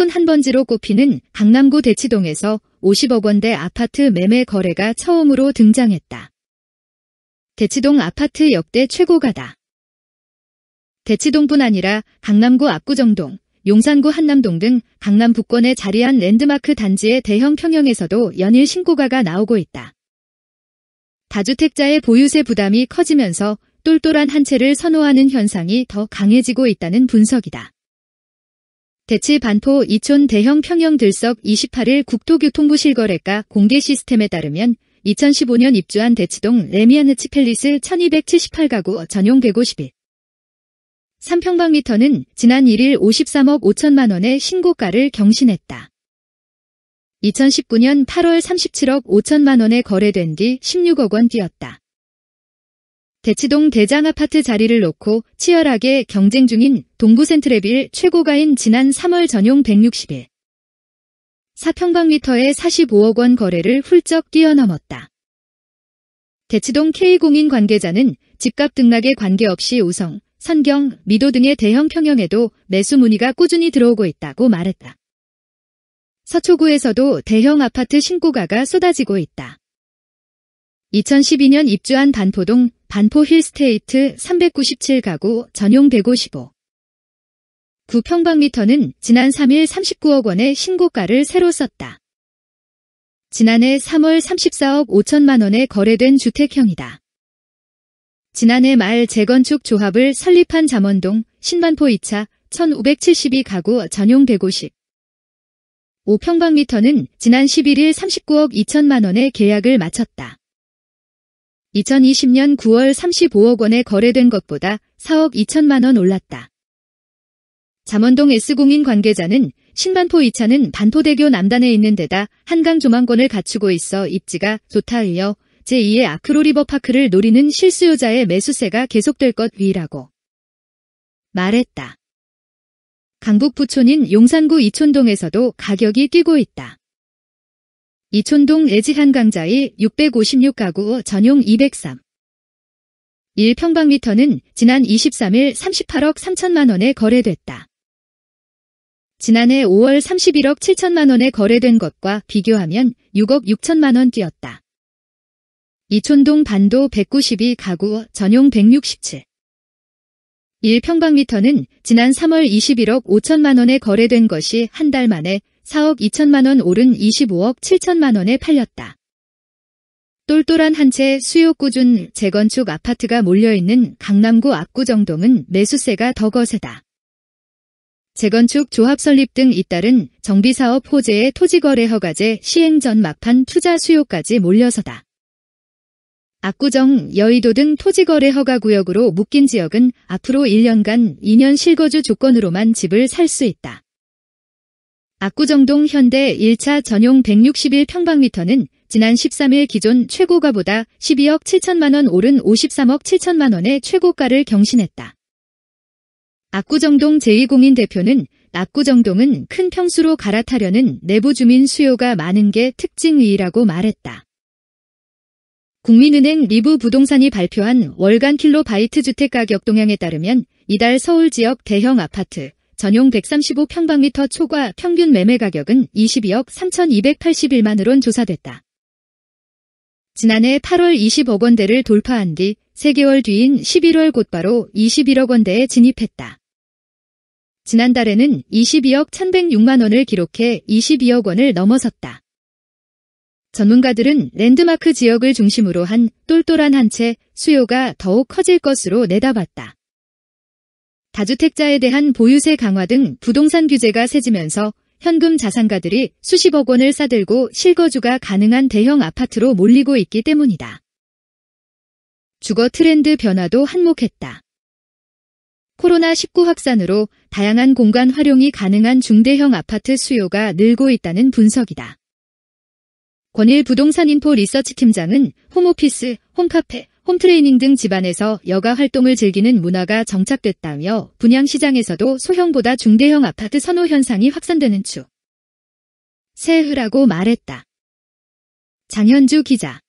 손 한 번지로 꼽히는 강남구 대치동에서 50억 원대 아파트 매매 거래가 처음으로 등장했다. 대치동 아파트 역대 최고가다. 대치동뿐 아니라 강남구 압구정동, 용산구 한남동 등 강남 북권에 자리한 랜드마크 단지의 대형 평형에서도 연일 신고가가 나오고 있다. 다주택자의 보유세 부담이 커지면서 똘똘한 한 채를 선호하는 현상이 더 강해지고 있다는 분석이다. 대치 반포 이촌 대형 평형 들석 28일 국토교통부 실거래가 공개 시스템에 따르면 2015년 입주한 대치동 레미안느치 팰리스 1278가구 전용 151. 3평방미터는 지난 1일 53억 5천만 원의 신고가를 경신했다. 2019년 8월 37억 5천만 원에 거래된 뒤 16억 원 뛰었다. 대치동 대장아파트 자리를 놓고 치열하게 경쟁 중인 동부센트레빌 최고가인 지난 3월 전용 161. 4평방미터의 45억 원 거래를 훌쩍 뛰어넘었다. 대치동 K공인 관계자는 집값 등락에 관계없이 우성, 선경, 미도 등의 대형 평형에도 매수 문의가 꾸준히 들어오고 있다고 말했다. 서초구에서도 대형 아파트 신고가가 쏟아지고 있다. 2012년 입주한 반포동 반포 힐스테이트 397가구 전용 155. 9평방미터는 지난 3일 39억 원의 신고가를 새로 썼다. 지난해 3월 34억 5천만 원에 거래된 주택형이다. 지난해 말 재건축 조합을 설립한 잠원동 신반포 2차 1572가구 전용 150. 5평방미터는 지난 11일 39억 2천만 원에 계약을 마쳤다. 2020년 9월 35억 원에 거래된 것보다 4억 2천만 원 올랐다. 잠원동 S공인 관계자는 신반포 2차는 반포대교 남단에 있는 데다 한강 조망권을 갖추고 있어 입지가 좋다. 이어 제2의 아크로리버파크를 노리는 실수요자의 매수세가 계속될 것 위라고 말했다. 강북 부촌인 용산구 이촌동에서도 가격이 뛰고 있다. 이촌동 애지한강자이 656가구 전용 203. 1평방미터는 지난 23일 38억 3천만 원에 거래됐다. 지난해 5월 31억 7천만 원에 거래된 것과 비교하면 6억 6천만 원 뛰었다. 이촌동 반도 192가구 전용 167. 1평방미터는 지난 3월 21억 5천만 원에 거래된 것이 한 달 만에 4억 2천만 원 오른 25억 7천만 원에 팔렸다. 똘똘한 한 채 수요 꾸준 재건축 아파트가 몰려있는 강남구 압구정동은 매수세가 더 거세다. 재건축 조합 설립 등 잇따른 정비사업 호재의 토지거래 허가제 시행 전 막판 투자 수요까지 몰려서다. 압구정, 여의도 등 토지거래 허가구역으로 묶인 지역은 앞으로 1년간 2년 실거주 조건으로만 집을 살 수 있다. 압구정동 현대 1차 전용 161평방미터는 지난 13일 기존 최고가보다 12억 7천만 원 오른 53억 7천만 원의 최고가를 경신했다. 압구정동 제2공인 대표는 압구정동은 큰 평수로 갈아타려는 내부 주민 수요가 많은 게 특징이라고 말했다. 국민은행 리브 부동산이 발표한 월간 킬로바이트 주택가격 동향에 따르면 이달 서울 지역 대형 아파트 전용 135평방미터 초과 평균 매매 가격은 22억 3,281만 원 조사됐다. 지난해 8월 20억 원대를 돌파한 뒤 3개월 뒤인 11월 곧바로 21억 원대에 진입했다. 지난달에는 22억 1,106만 원을 기록해 22억 원을 넘어섰다. 전문가들은 랜드마크 지역을 중심으로 한 똘똘한 한 채 수요가 더욱 커질 것으로 내다봤다. 다주택자에 대한 보유세 강화 등 부동산 규제가 세지면서 현금 자산가들이 수십억 원을 싸들고 실거주가 가능한 대형 아파트로 몰리고 있기 때문이다. 주거 트렌드 변화도 한몫했다. 코로나19 확산으로 다양한 공간 활용이 가능한 중대형 아파트 수요가 늘고 있다는 분석이다. 권일 부동산인포 리서치 팀장은 홈오피스, 홈카페, 홈트레이닝 등 집안에서 여가 활동을 즐기는 문화가 정착됐다며 분양시장에서도 소형보다 중대형 아파트 선호 현상이 확산되는 추세라고 말했다. 장현주 기자